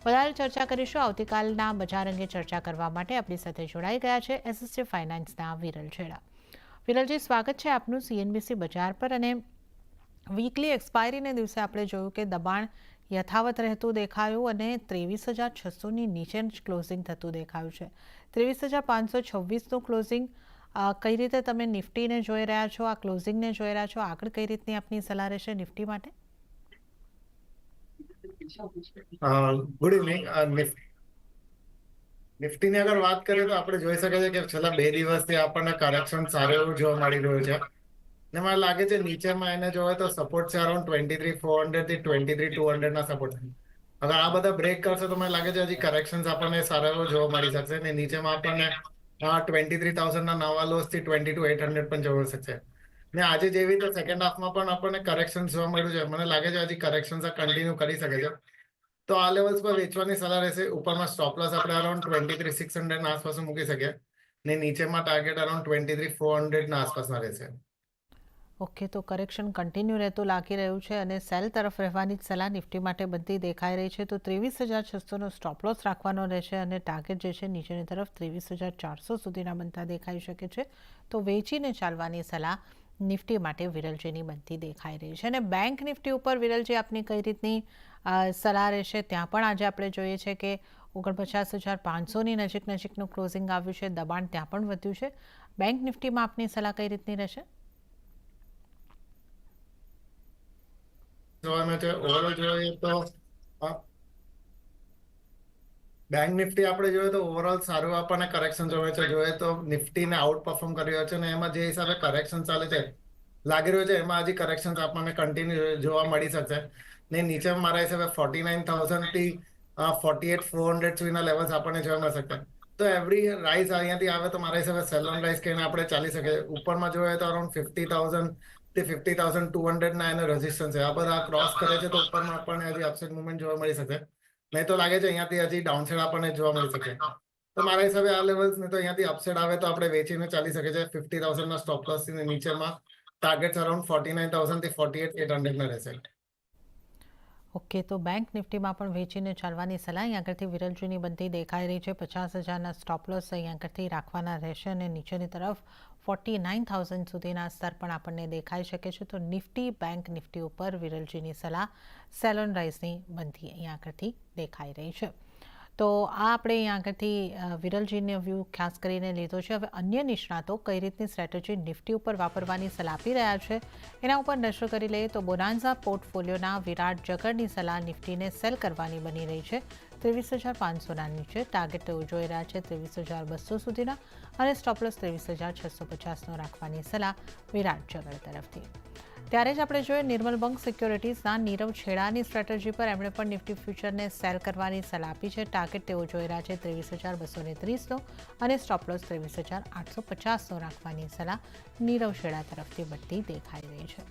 વધારે ચર્ચા કરીશું આવતીકાલના બજાર અંગે ચર્ચા કરવા માટે આપણી સાથે જોડાઈ ગયા છે એસએસજી ફાઇનાન્સના વિરલ છેડા. વિરલજી, સ્વાગત છે આપનું સીએનબીસી બજાર પર. અને વીકલી એક્સપાયરીને દિવસે આપણે જોયું કે દબાણ યથાવત રહેતું દેખાયું અને 23,600ની નીચે જ ક્લોઝિંગ થતું દેખાયું છે. 23,526નું ક્લોઝિંગ. કઈ રીતે તમે નિફ્ટીને જોઈ રહ્યા છો, આ ક્લોઝિંગને જોઈ રહ્યા છો? આગળ કઈ રીતની આપની સલાહ રહેશે નિફ્ટી માટે? Good evening. નિફ્ટીની અગર વાત કરીએ તો આપણે જોઈ શકીએ છીએ કે છેલ્લા 2 દિવસથી આપણને કરેક્શન સારું એવું જોવા મળી રહ્યું છે. ને મને લાગે છે નીચેમાં એને જોવે તો સપોર્ટ છે અરાઉન્ડ 23,400 થી 23,200 ના સપોર્ટ. અગર આ બધા બ્રેક કરશે તો મને લાગે છે હજી કરેક્શન આપણને સારા એવું જોવા મળી શકશે. ને નીચેમાં આપણને 23,000 ના નવા લોસ થી 22,800 પણ જોવા શકશે. ને આજે જેવી રીતે સેકન્ડ હાફમાં પણ આપણને કરેક્શન જોવા મળ્યું છે. મને લાગે છે હજી કરેક્શન કન્ટિન્યુ કરી શકે છે. તો આ લેવલ્સ પર વેચવાની સલાહ રહેશે. ઉપરમાં સ્ટોપ લોસ આપણે અરાઉન્ડ 23,600 ના આસપાસ મૂકી શકીએ. ને નીચેમાં ટાર્ગેટ અરાઉન્ડ 23,400 ના આસપાસના રહેશે. ઓકે, તો કરેક્શન કન્ટિન્યુ રહેતું લાગી રહ્યું છે અને સેલ તરફ રહેવાની જ સલાહ નિફ્ટી માટે બનતી દેખાઈ રહી છે. તો 23,600નો સ્ટોપ લોસ રાખવાનો રહેશે અને ટાર્ગેટ જે છે નીચેની તરફ 23,400 સુધીના બનતા દેખાઈ શકે છે. તો વેચીને ચાલવાની સલાહ નિફ્ટી માટે વિરલજીની બનતી દેખાઈ રહી છે. અને બેંક નિફ્ટી ઉપર વિરલજી આપની કઈ રીતની સલાહ રહેશે? ત્યાં પણ આજે આપણે જોઈએ છે કે 49,500ની નજીકનું ક્લોઝિંગ આવ્યું છે. દબાણ ત્યાં પણ વધ્યું છે. બેંક નિફ્ટીમાં આપની સલાહ કઈ રીતની રહેશે? જોવાનું છે ઓવરઓલ જોઈએ તો બેંક નિફ્ટી આપણે જોઈએ તો ઓવરઓલ સારું આપણને કરેક્શન જોઈએ તો નિફ્ટીને આઉટ પરફોર્મ કરી રહ્યો છે. અને એમાં જે હિસાબે કરેક્શન ચાલે છે લાગી રહ્યું છે એમાં હજી કરેક્શન આપણને કન્ટિન્યુ જોવા મળી શકશે. ને નીચે મારા હિસાબે 49,000 થી 48,400 સુધીના લેવલ્સ આપણને જોવા મળી શકશે. તો એવરી રાઇઝ અહીંયાથી આવે તો મારા હિસાબે સેલ ઓન રાઇઝ કહીને આપણે ચાલી શકીએ. ઉપરમાં જોઈએ તો અરાઉન્ડ 50,000 થી 50,200 ના એને રેઝિસ્ટન્સ છે. આ બધા ક્રોસ કરે છે તો ઉપરમાં આપણને હજી અપસાઇડ મુવમેન્ટ જોવા મળી શકે. નહીં તો લાગે છે અહીંયાથી હજી ડાઉનસાઇડ આપણને જોવા મળી શકે. તો મારા હિસાબે આ લેવલ્સ ને તો અહીંયાથી અપસાઇડ આવે તો આપણે વેચીને ચાલી શકે છે. 50,000 ના સ્ટોપ લોસ થી નીચેમાં ટાર્ગેટ્સ અરાઉન્ડ 49,000 થી 48,800 ના રહેશે. ઓકે, તો બેંક નિફ્ટીમાં પણ વેચીને ચાલવાની સલાહ અહીં આગળથી વિરલજીની બનતી દેખાઈ રહી છે. 50,000ના સ્ટોપ લોસ અહીં આગળથી રાખવાના રહેશે અને નીચેની તરફ 49,000 સુધીના સ્તર પણ આપણને દેખાઈ શકે છે. તો નિફ્ટી, બેંક નિફ્ટી ઉપર વિરલજીની સલાહ સેલ ઓન રાઇઝની બનતી અહીં આગળથી દેખાઈ રહી છે. તો આ આપણે અહીં આગળથી વિરલજીનો વ્યૂ ખાસ કરીને લીધો છે. હવે અન્ય નિષ્ણાતો કઈ રીતની સ્ટ્રેટેજી નિફ્ટી ઉપર વાપરવાની સલાહ આપી રહ્યા છે એના ઉપર નજર કરી લઈએ તો બોનાન્ઝા પોર્ટફોલિયોના વિરાટ જગરની સલાહ નિફ્ટીને સેલ કરવાની બની રહી છે. 23,500ના નીચે ટાર્ગેટ તેઓ જોઈ રહ્યા છે 23,200 સુધીના અને સ્ટોપલોસ 23,650નો રાખવાની સલાહ વિરાટ જગર તરફથી. ત્યારે જ આપણે જોઈએ નિર્મલ બંક સિક્યોરિટીઝના નીરવ છેડાની સ્ટ્રેટેજી પર. એમણે પણ નિફ્ટી ફ્યુચરને સેલ કરવાની સલાહ આપી છે. ટાર્ગેટ તેઓ જોઈ રહ્યા છે 23,230નો અને સ્ટોપલોસ 23,850નો રાખવાની સલાહ નીરવ છેડા તરફથી બનતી દેખાઈ રહી છે.